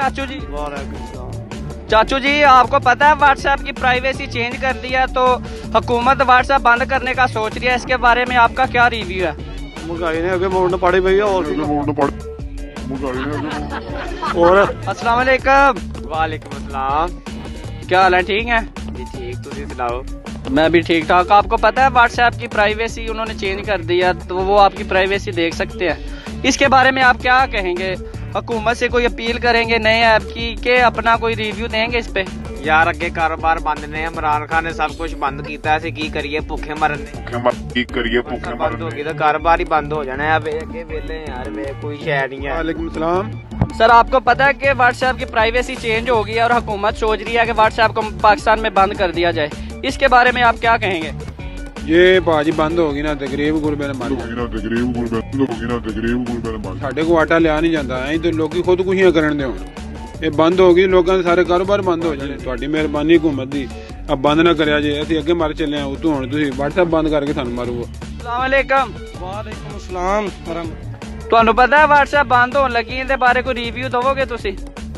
चाचू जी। चाचू जी आपको पता है व्हाट्सएप की प्राइवेसी चेंज कर दी है, तो हुकूमत व्हाट्सएप बंद करने का सोच रही है, इसके बारे में आपका क्या रिव्यू है? महंगाई ने आगे मोड़ना पड़े भैया, और अस्सलाम वालेकुम। वालेकुम अस्सलाम क्या हाल है, ठीक है? जी ठीक, तुम सुनाओ। मैं भी ठीक ठाक। आपको पता है व्हाट्सएप की प्राइवेसी उन्होंने चेंज कर दी है, तो वो आपकी प्राइवेसी देख सकते हैं, इसके बारे में आप क्या कहेंगे? हुकूमत से कोई अपील करेंगे नए ऐप की कि अपना कोई रिव्यू देंगे इस पे? यार अगे कारोबार बंद ने, इमरान खान ने सब कुछ बंद किया, असं की करिए, भुखे मरने बंद हो गई तो कारोबार ही बंद हो जाना है। अब अगे वेले यार वे कोई शय नहीं है। वालेकुम सलाम। सर आपको पता है कि व्हाट्सएप की प्राइवेसी चेंज हो गई है और हुकूमत सोच रही है कि व्हाट्सएप को पाकिस्तान में बंद कर दिया जाए, इसके बारे में आप क्या कहेंगे? ये भाजी बंद होगी ना ते गरीब गुरबे ने मर ਸਾਡੇ ਕੋ ਆਟਾ ਲਿਆ ਨਹੀਂ ਜਾਂਦਾ, ਐਂ ਤੇ ਲੋਕੀ ਖੁਦਕੁਸ਼ੀਆਂ ਕਰਨ ਦੇ ਹੁਣ। ਇਹ ਬੰਦ ਹੋ ਗਈ, ਲੋਕਾਂ ਦੇ ਸਾਰੇ ਕਾਰੋਬਾਰ ਬੰਦ ਹੋ ਜਾਣੇ। ਤੁਹਾਡੀ ਮਿਹਰਬਾਨੀ ਹੁਕੂਮਤ ਦੀ, ਆ ਬੰਦ ਨਾ ਕਰਿਆ ਜੇ, ਅਸੀਂ ਅੱਗੇ ਮਰ ਚੱਲੇ ਆ ਉਤੋਂ, ਹੁਣ ਤੁਸੀਂ WhatsApp ਬੰਦ ਕਰਕੇ ਸਾਨੂੰ ਮਾਰੂਗਾ। अस्सलाम वालेकुम। ਵਾਲੇਕੁਮ ਸਲਾਮ। ਤੁਹਾਨੂੰ ਪਤਾ ਹੈ WhatsApp ਬੰਦ ਹੋਣ ਲੱਗੀ, ਇਹਦੇ ਬਾਰੇ ਕੋਈ ਰਿਵਿਊ ਦਵੋਗੇ ਤੁਸੀਂ?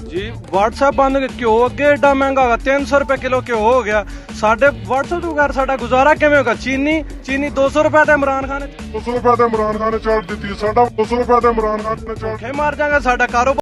जी WhatsApp बंद घ्यो अगे एडा महंगा होगा, 300 रुपए किलो घ्यो हो गया। साढ़े WhatsApp तो बगैर साडा गुजारा किवें होगा? चीनी 200 रुपए ते इमरान खान ने 200 रुपए ਤੇ ਇਮਰਾਨ ਖਾਨ ਨੇ ਚਾਰਜ ਦਿੱਤੀ, ਸਾਡਾ 200 रुपए ਤੇ ਇਮਰਾਨ ਖਾਨ ਨੇ ਚਾਰਜ मार जाएगा साडा कारोबार।